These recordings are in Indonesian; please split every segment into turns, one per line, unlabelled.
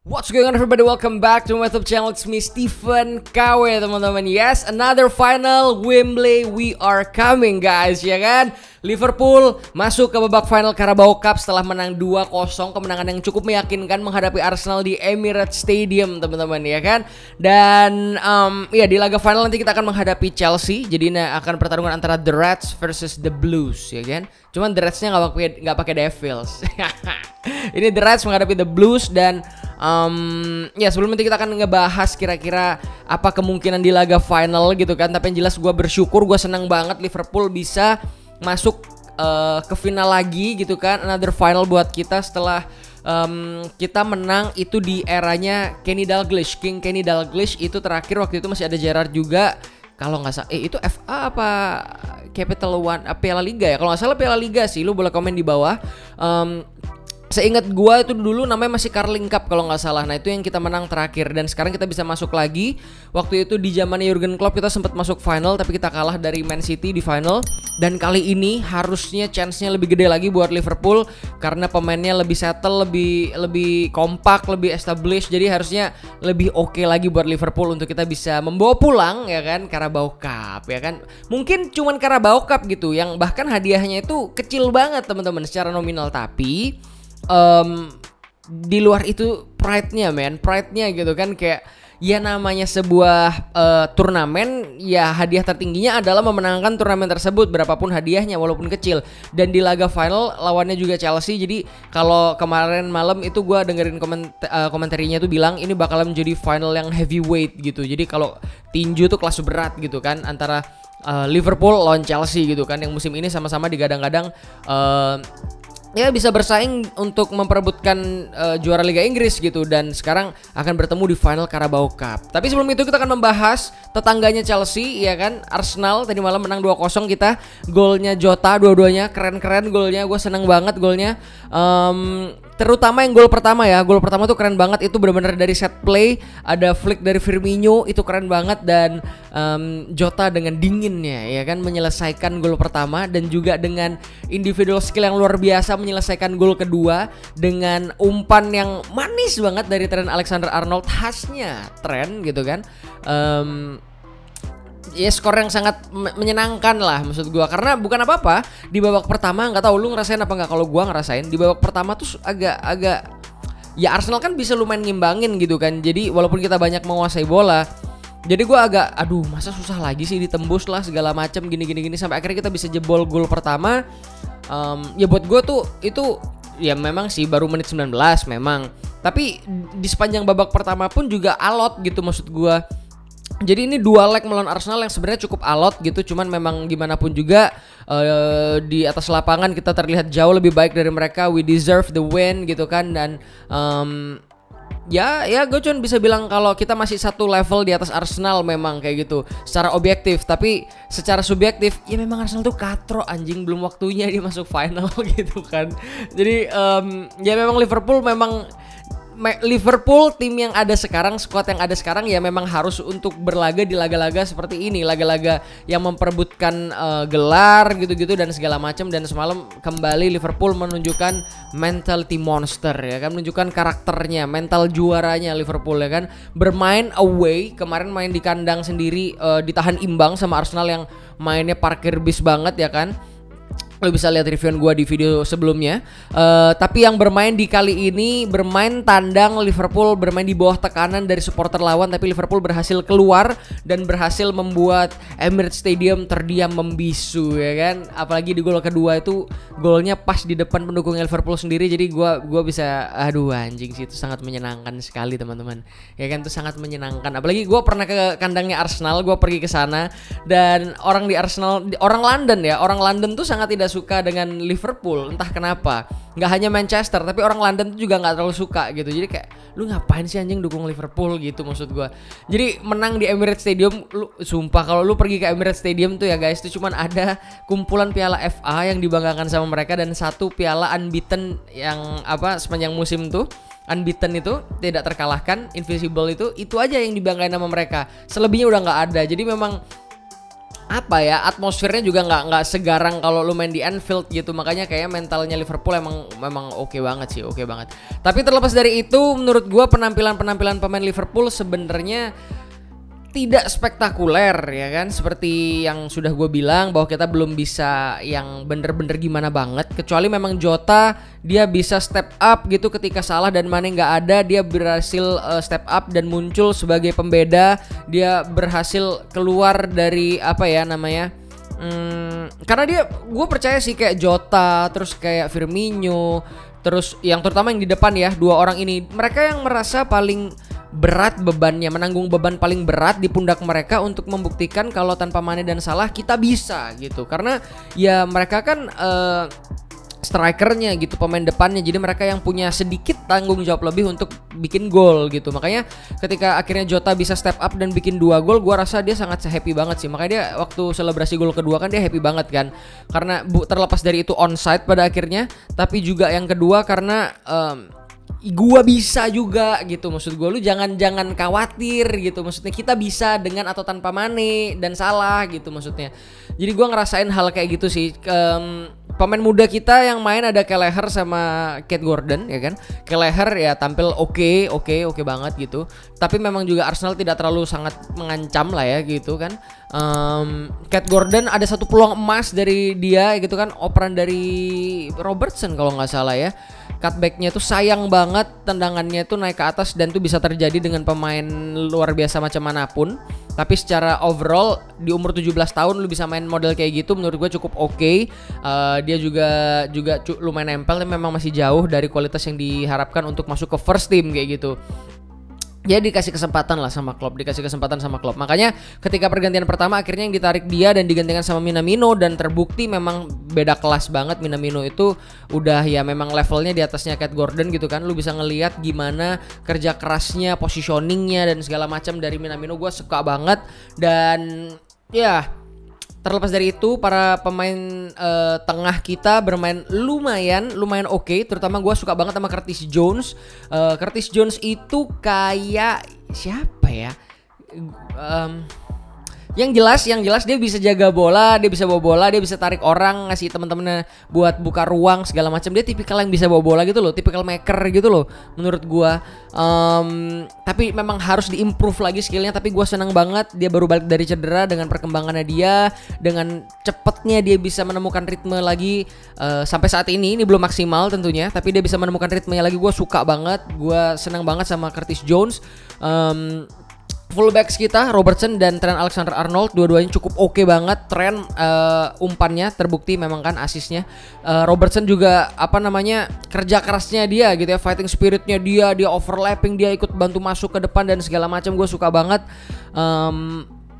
What's going on everybody, welcome back to my YouTube channel. It's me Stephen KW teman-teman. Yes, another final Wembley we are coming guys, ya kan. Liverpool masuk ke babak final Carabao Cup setelah menang 2-0. Kemenangan yang cukup meyakinkan menghadapi Arsenal di Emirates Stadium teman-teman, ya kan. Dan ya di laga final nanti kita akan menghadapi Chelsea. Jadi ini akan pertarungan antara The Reds versus The Blues, ya kan. Cuman The Reds-nya nggak pakai Devils. Ini The Reds menghadapi The Blues. Dan ya sebelum nanti kita akan ngebahas kira-kira apa kemungkinan di laga final gitu kan. Tapi yang jelas gue bersyukur, gue senang banget Liverpool bisa masuk ke final lagi gitu kan. Another final buat kita setelah kita menang itu di eranya Kenny Dalglish. King Kenny Dalglish itu terakhir, waktu itu masih ada Gerrard juga. Kalau nggak salah, itu FA apa Capital One, Piala Liga ya? Kalau nggak salah Piala Liga sih, lu boleh komen di bawah. Seingat gua itu dulu namanya masih Carling Cup kalau nggak salah. Nah itu yang kita menang terakhir. Dan sekarang kita bisa masuk lagi. Waktu itu di zamannya Jurgen Klopp kita sempat masuk final, tapi kita kalah dari Man City di final. Dan kali ini harusnya chance-nya lebih gede lagi buat Liverpool karena pemainnya lebih settle, lebih kompak, lebih established. Jadi harusnya lebih oke lagi buat Liverpool untuk kita bisa membawa pulang, ya kan, Carabao Cup, ya kan. Mungkin cuman Carabao Cup gitu yang bahkan hadiahnya itu kecil banget teman-teman secara nominal, tapi di luar itu pride-nya gitu kan, kayak ya namanya sebuah turnamen, ya hadiah tertingginya adalah memenangkan turnamen tersebut berapapun hadiahnya walaupun kecil. Dan di laga final lawannya juga Chelsea. Jadi kalau kemarin malam itu gue dengerin komentarinya tuh bilang ini bakalan menjadi final yang heavyweight gitu. Jadi kalau tinju tuh kelas berat gitu kan, antara Liverpool lawan Chelsea gitu kan, yang musim ini sama-sama digadang-gadang ya bisa bersaing untuk memperebutkan juara Liga Inggris gitu. Dan sekarang akan bertemu di final Carabao Cup. Tapi sebelum itu kita akan membahas tetangganya Chelsea, ya kan. Arsenal tadi malam menang 2-0 kita. Golnya Jota dua-duanya keren-keren golnya. Gue seneng banget golnya. Terutama yang gol pertama ya. Gol pertama tuh keren banget. Itu benar-benar dari set play. Ada flick dari Firmino, itu keren banget. Dan Jota dengan dinginnya, ya kan, menyelesaikan gol pertama. Dan juga dengan individual skill yang luar biasa menyelesaikan gol kedua dengan umpan yang manis banget dari Trent Alexander-Arnold, khasnya Trent gitu kan. Ya skor yang sangat menyenangkan lah maksud gua, karena bukan apa-apa di babak pertama. Nggak tahu lu ngerasain apa nggak, kalau gua ngerasain di babak pertama tuh agak ya Arsenal kan bisa lumayan ngimbangin gitu kan. Jadi walaupun kita banyak menguasai bola, jadi gue agak masa susah lagi sih ditembus lah segala macam gini sampai akhirnya kita bisa jebol gol pertama. Ya buat gue tuh itu ya memang sih baru menit 19 memang, tapi di sepanjang babak pertama pun juga alot gitu maksud gue. Jadi ini dua leg melawan Arsenal yang sebenarnya cukup alot gitu. Cuman memang gimana pun juga di atas lapangan kita terlihat jauh lebih baik dari mereka. We deserve the win gitu kan. Dan ya gue cuma bisa bilang kalau kita masih satu level di atas Arsenal memang kayak gitu secara objektif. Tapi secara subjektif ya memang Arsenal tuh katro anjing, belum waktunya dia masuk final gitu kan. Jadi ya memang Liverpool tim yang ada sekarang, skuad yang ada sekarang ya memang harus untuk berlaga di laga-laga seperti ini, laga-laga yang memperebutkan gelar gitu-gitu dan segala macam. Dan semalam kembali Liverpool menunjukkan mentality monster, ya kan, menunjukkan karakternya, mental juaranya Liverpool, ya kan. Bermain away, kemarin main di kandang sendiri, ditahan imbang sama Arsenal yang mainnya parkir bis banget, ya kan. Lo bisa lihat reviewan gue di video sebelumnya. Tapi yang bermain di kali ini bermain tandang, Liverpool bermain di bawah tekanan dari supporter lawan, tapi Liverpool berhasil keluar dan berhasil membuat Emirates Stadium terdiam membisu, ya kan. Apalagi di gol kedua itu golnya pas di depan pendukung Liverpool sendiri. Jadi gue bisa anjing sih, itu sangat menyenangkan sekali teman-teman, ya kan. Itu sangat menyenangkan. Apalagi gue pernah ke kandangnya Arsenal, gue pergi ke sana dan orang di Arsenal, orang London tuh sangat tidak suka dengan Liverpool, entah kenapa. Nggak hanya Manchester, tapi orang London tuh juga nggak terlalu suka gitu. Jadi kayak lu ngapain sih anjing dukung Liverpool gitu maksud gue. Jadi menang di Emirates Stadium, lu sumpah kalau lu pergi ke Emirates Stadium tuh ya guys, itu cuman ada kumpulan piala FA yang dibanggakan sama mereka dan satu piala unbeaten yang sepanjang musim tuh. Unbeaten itu tidak terkalahkan, invisible itu aja yang dibanggain sama mereka. Selebihnya udah nggak ada. Jadi memang apa ya, atmosfernya juga nggak segarang kalau lu main di Anfield gitu. Makanya kayak mentalnya Liverpool memang oke banget sih, oke banget. Tapi terlepas dari itu, menurut gua penampilan pemain Liverpool sebenarnya tidak spektakuler ya kan, seperti yang sudah gue bilang bahwa kita belum bisa yang bener-bener gimana banget, kecuali memang Jota dia bisa step up gitu ketika Salah dan Mane nggak ada, dia berhasil step up dan muncul sebagai pembeda, dia berhasil keluar dari apa ya namanya, karena gue percaya sih kayak Jota, terus kayak Firmino, terus yang terutama yang di depan ya, dua orang ini mereka yang merasa paling berat bebannya, menanggung beban paling berat di pundak mereka untuk membuktikan kalau tanpa Mane dan Salah kita bisa gitu. Karena ya mereka kan strikernya gitu, pemain depannya, jadi mereka yang punya sedikit tanggung jawab lebih untuk bikin gol gitu. Makanya ketika akhirnya Jota bisa step up dan bikin 2 gol, gua rasa dia sangat happy banget sih. Makanya dia waktu selebrasi gol kedua kan dia happy banget kan, karena terlepas dari itu onside pada akhirnya, tapi juga yang kedua karena gua bisa juga gitu. Maksud gua, lu jangan khawatir gitu. Maksudnya kita bisa dengan atau tanpa Mane dan Salah gitu maksudnya. Jadi gua ngerasain hal kayak gitu sih. Pemain muda kita yang main ada Kelleher sama Kate Gordon ya kan. Kelleher ya tampil oke banget gitu. Tapi memang juga Arsenal tidak terlalu sangat mengancam lah ya gitu kan. Kate Gordon ada satu peluang emas dari dia gitu kan, operan dari Robertson kalau nggak salah ya. Cutbacknya tuh sayang banget, tendangannya tuh naik ke atas dan tuh bisa terjadi dengan pemain luar biasa macam manapun. Tapi secara overall di umur 17 tahun lu bisa main model kayak gitu, menurut gue cukup oke. Dia juga lumayan nempel, tapi memang masih jauh dari kualitas yang diharapkan untuk masuk ke first team kayak gitu. Dia dikasih kesempatan sama Klopp. Makanya ketika pergantian pertama akhirnya yang ditarik dia dan digantikan sama Minamino, dan terbukti memang beda kelas banget. Minamino itu udah ya memang levelnya di atasnya Kate Gordon gitu kan. Lu bisa ngelihat gimana kerja kerasnya, positioningnya dan segala macam dari Minamino, gue suka banget. Dan ya terlepas dari itu, para pemain tengah kita bermain lumayan oke. Terutama gue suka banget sama Curtis Jones. Curtis Jones itu kayak siapa ya? Yang jelas dia bisa jaga bola, dia bisa bawa bola, dia bisa tarik orang, ngasih teman-temannya buat buka ruang segala macam. Dia tipikal yang bisa bawa bola gitu loh, tipikal maker gitu loh menurut gua. Tapi memang harus diimprove lagi skillnya. Tapi gua senang banget dia baru balik dari cedera, dengan perkembangannya dia, dengan cepetnya dia bisa menemukan ritme lagi. Sampai saat ini belum maksimal tentunya, tapi dia bisa menemukan ritmenya lagi. Gua suka banget, gua senang banget sama Curtis Jones. Fullbacks kita Robertson dan Trent Alexander-Arnold dua-duanya cukup oke banget. Trent umpannya terbukti memang kan asisnya. Robertson juga kerja kerasnya dia gitu ya, fighting spiritnya dia overlapping, dia ikut bantu masuk ke depan dan segala macam. Gue suka banget.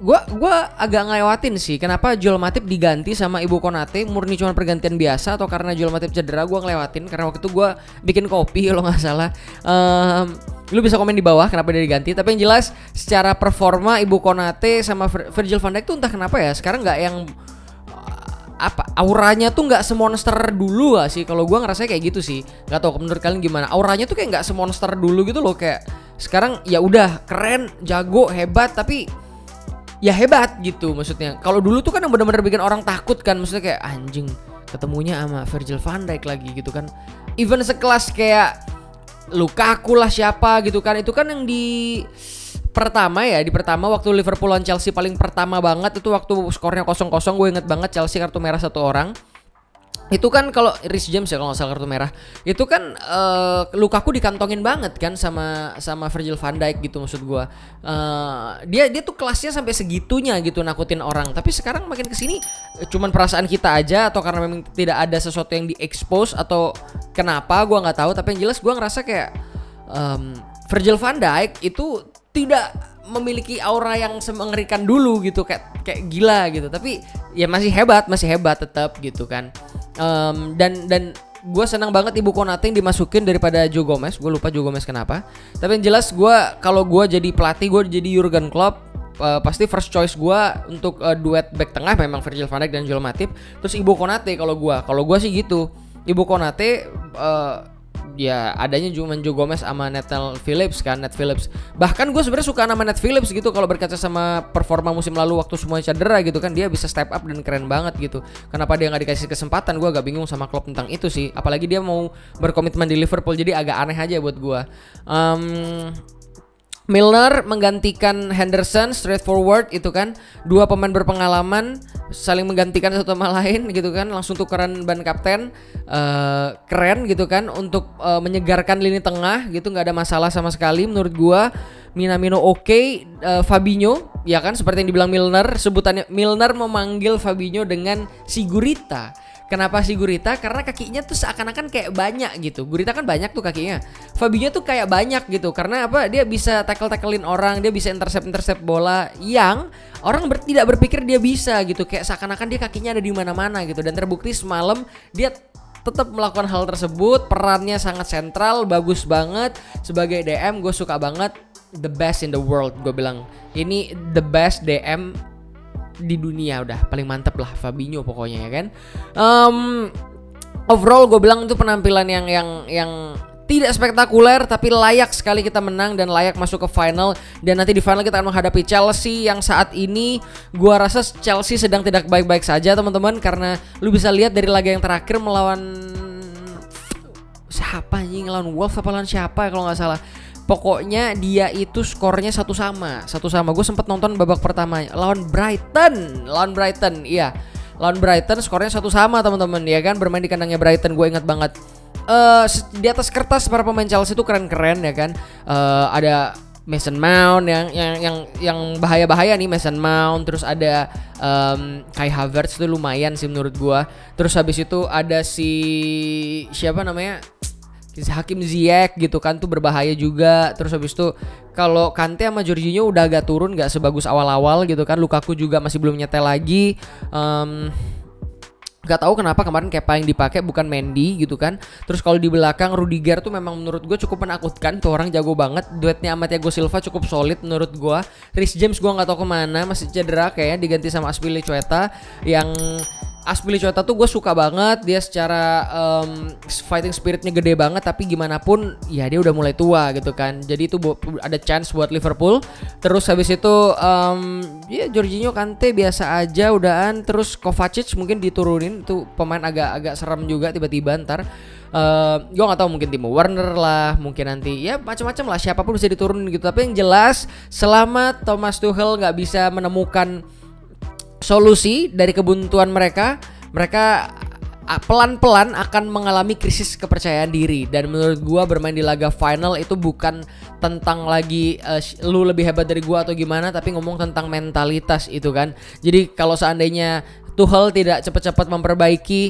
Gue agak ngelewatin sih kenapa Joel Matip diganti sama Ibu Konate, murni cuma pergantian biasa atau karena Joel Matip cedera. Gue ngelewatin karena waktu itu gue bikin kopi kalau nggak salah. Lu bisa komen di bawah kenapa dia diganti. Tapi yang jelas secara performa Ibu Konate sama Virgil van Dijk tuh entah kenapa ya sekarang nggak yang auranya tuh nggak semonster dulu gak sih. Kalau gue ngerasa kayak gitu sih, nggak tahu menurut kalian gimana. Auranya tuh kayak nggak semonster dulu gitu loh. Kayak sekarang ya udah keren, jago, hebat, tapi ya hebat gitu maksudnya. Kalau dulu tuh kan yang benar-benar bikin orang takut kan, maksudnya kayak anjing ketemunya sama Virgil van Dijk lagi gitu kan. Even sekelas kayak Lukaku lah siapa gitu kan. Itu kan yang di pertama waktu Liverpool lawan Chelsea paling pertama banget itu waktu skornya 0-0. Gue inget banget Chelsea kartu merah 1 orang. Itu kan kalau Reece James ya kalau nggak salah kartu merah. Itu kan Lukaku dikantongin banget kan sama Virgil van Dijk gitu maksud gue. Dia tuh kelasnya sampai segitunya gitu nakutin orang. Tapi sekarang makin kesini cuman perasaan kita aja atau karena memang tidak ada sesuatu yang diekspos atau kenapa gue nggak tahu. Tapi yang jelas gue ngerasa kayak Virgil van Dijk itu tidak memiliki aura yang semengerikan dulu gitu, kayak gila gitu. Tapi ya masih hebat tetap gitu kan. Dan gue senang banget Ibu Konate yang dimasukin daripada Joe Gomez. Gue lupa Joe Gomez kenapa. Tapi yang jelas kalau gue jadi pelatih, gue jadi Jurgen Klopp, pasti first choice gue untuk duet back tengah memang Virgil van Dijk dan Joel Matip. Terus Ibu Konate kalau gue sih gitu. Ibu Konate ya adanya cuma Joe Gomez sama Nat Phillips kan, Nat Phillips. Bahkan gue sebenarnya suka nama Nat Phillips gitu kalau berkaca sama performa musim lalu waktu semuanya cedera gitu kan, dia bisa step up dan keren banget gitu. Kenapa dia nggak dikasih kesempatan? Gue agak bingung sama Klopp tentang itu sih. Apalagi dia mau berkomitmen di Liverpool, jadi agak aneh aja buat gue. Milner menggantikan Henderson, straightforward itu kan, dua pemain berpengalaman saling menggantikan satu sama lain gitu kan, langsung tukeran ban kapten, keren gitu kan untuk menyegarkan lini tengah gitu, nggak ada masalah sama sekali menurut gua. Minamino oke, Fabinho ya kan seperti yang dibilang Milner, sebutannya Milner memanggil Fabinho dengan si gurita. Kenapa si gurita? Karena kakinya tuh seakan-akan kayak banyak gitu. Gurita kan banyak tuh kakinya. Fabinho tuh kayak banyak gitu. Karena apa? Dia bisa tackle-tacklein orang, dia bisa intercept bola yang orang tidak berpikir dia bisa gitu. Kayak seakan-akan dia kakinya ada di mana-mana gitu. Dan terbukti semalam dia tetap melakukan hal tersebut. Perannya sangat sentral, bagus banget. Sebagai DM gue suka banget, the best in the world gue bilang. Ini the best DM di dunia, udah paling mantep lah Fabinho pokoknya ya kan. Overall gue bilang itu penampilan yang tidak spektakuler tapi layak sekali kita menang dan layak masuk ke final. Dan nanti di final kita akan menghadapi Chelsea yang saat ini gue rasa Chelsea sedang tidak baik-baik saja teman-teman, karena lu bisa lihat dari laga yang terakhir melawan siapa anjing, lawan Wolves apa lawan siapa kalau nggak salah. Pokoknya dia itu skornya satu sama. Gue sempet nonton babak pertama lawan Brighton, iya. Lawan Brighton skornya satu sama teman-teman ya kan, bermain di kandangnya Brighton. Gue ingat banget. Di atas kertas para pemain Chelsea itu keren-keren ya kan. Ada Mason Mount yang bahaya-bahaya nih, Mason Mount. Terus ada Kai Havertz itu lumayan sih menurut gue. Terus habis itu ada si siapa namanya, Hakim Ziyech gitu kan, tuh berbahaya juga. Terus habis itu kalau Kante sama Jorginho udah agak turun, gak sebagus awal-awal gitu kan. Lukaku juga masih belum nyetel lagi. Gak tahu kenapa kemarin Kepa yang dipakai bukan Mendy gitu kan. Terus kalau di belakang Rudiger tuh memang menurut gue cukup menakutkan. Tuh orang jago banget. Duetnya sama Thiago Silva cukup solid menurut gue. Reece James gue gak tahu kemana, masih cedera kayaknya, diganti sama Azpilicueta. Yang Azpilicueta tuh gue suka banget. Dia secara fighting spiritnya gede banget, tapi gimana pun ya dia udah mulai tua gitu kan. Jadi itu ada chance buat Liverpool. Terus habis itu ya Jorginho, Kante biasa aja udahan. Terus Kovacic mungkin diturunin, itu pemain agak serem juga tiba-tiba ntar. Gue gak tahu, mungkin Timo Werner lah, mungkin nanti ya macam-macam lah, siapapun bisa diturunin gitu. Tapi yang jelas selama Thomas Tuchel gak bisa menemukan solusi dari kebuntuan mereka pelan-pelan akan mengalami krisis kepercayaan diri. Dan menurut gua bermain di laga final itu bukan tentang lagi lu lebih hebat dari gua atau gimana, tapi ngomong tentang mentalitas itu kan. Jadi kalau seandainya Tuchel tidak cepat-cepat memperbaiki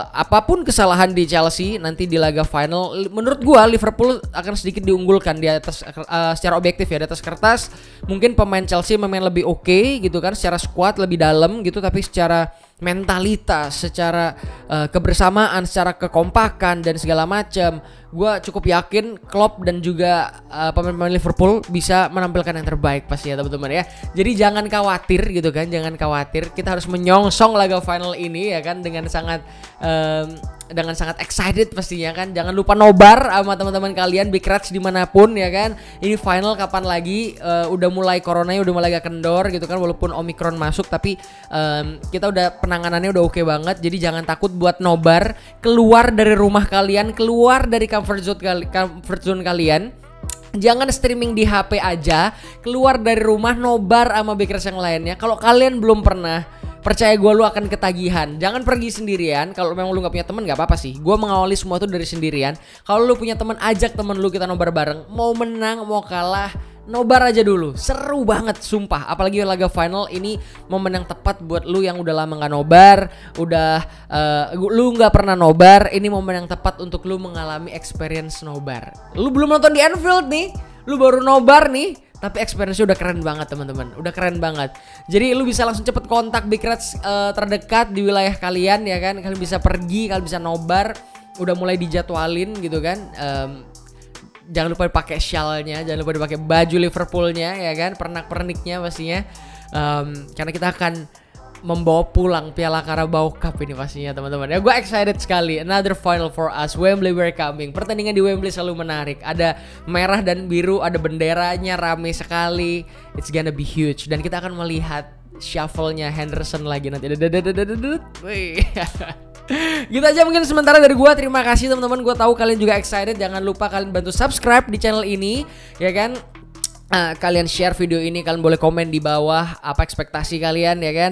apapun kesalahan di Chelsea nanti di laga final, menurut gua Liverpool akan sedikit diunggulkan di atas secara objektif ya. Di atas kertas mungkin pemain Chelsea memain lebih oke gitu kan, secara squad lebih dalam gitu, tapi secara mentalitas, secara kebersamaan, secara kekompakan dan segala macam, gue cukup yakin Klopp dan juga pemain-pemain Liverpool bisa menampilkan yang terbaik pasti ya teman-teman ya. Jadi jangan khawatir gitu kan, jangan khawatir. Kita harus menyongsong laga final ini ya kan dengan sangat excited pastinya kan. Jangan lupa nobar sama teman-teman kalian, Big Reds dimanapun ya kan. Ini final kapan lagi, udah mulai coronanya udah mulai agak kendor gitu kan, walaupun Omicron masuk, tapi kita udah penanganannya udah oke banget. Jadi jangan takut buat nobar, keluar dari rumah kalian, keluar dari comfort zone kalian. Jangan streaming di HP aja, keluar dari rumah, nobar sama Big Reds yang lainnya. Kalau kalian belum pernah, percaya gue lu akan ketagihan. Jangan pergi sendirian. Kalau memang lu gak punya temen gak apa-apa sih. Gue mengawali semua tuh dari sendirian. Kalau lu punya temen, ajak temen lu, kita nobar bareng. Mau menang mau kalah, nobar aja dulu. Seru banget sumpah. Apalagi laga final ini momen yang tepat buat lu yang udah lama gak nobar, udah lu gak pernah nobar. Ini momen yang tepat untuk lu mengalami experience nobar. Lu belum nonton di Anfield nih, lu baru nobar nih, tapi experience-nya udah keren banget teman-teman. Udah keren banget. Jadi lu bisa langsung cepet kontak Big Reds terdekat di wilayah kalian ya kan. Kalian bisa pergi, kalian bisa nobar. Udah mulai dijadwalin gitu kan. Jangan lupa pakai shawlnya, jangan lupa dipakai baju Liverpoolnya ya kan, pernak-perniknya pastinya. Karena kita akan membawa pulang Piala Carabao Cup ini pastinya teman-teman. Ya gue excited sekali. Another final for us. Wembley we're coming. Pertandingan di Wembley selalu menarik. Ada merah dan biru, ada benderanya, rame sekali. It's gonna be huge. Dan kita akan melihat shuffle-nya Henderson lagi nanti. Gitu aja mungkin sementara dari gue. Terima kasih teman-teman. Gue tahu kalian juga excited. Jangan lupa kalian bantu subscribe di channel ini, ya kan? Kalian share video ini, kalian boleh komen di bawah apa ekspektasi kalian, ya kan?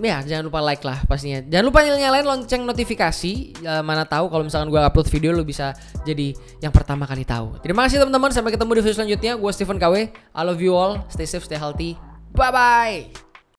Ya jangan lupa like lah pastinya. Jangan lupa nyalain lonceng notifikasi. Mana tahu kalau misalkan gue upload video lu bisa jadi yang pertama kali tahu. Terima kasih teman-teman. Sampai ketemu di video selanjutnya. Gue Stephen KW. I love you all. Stay safe, stay healthy. Bye bye.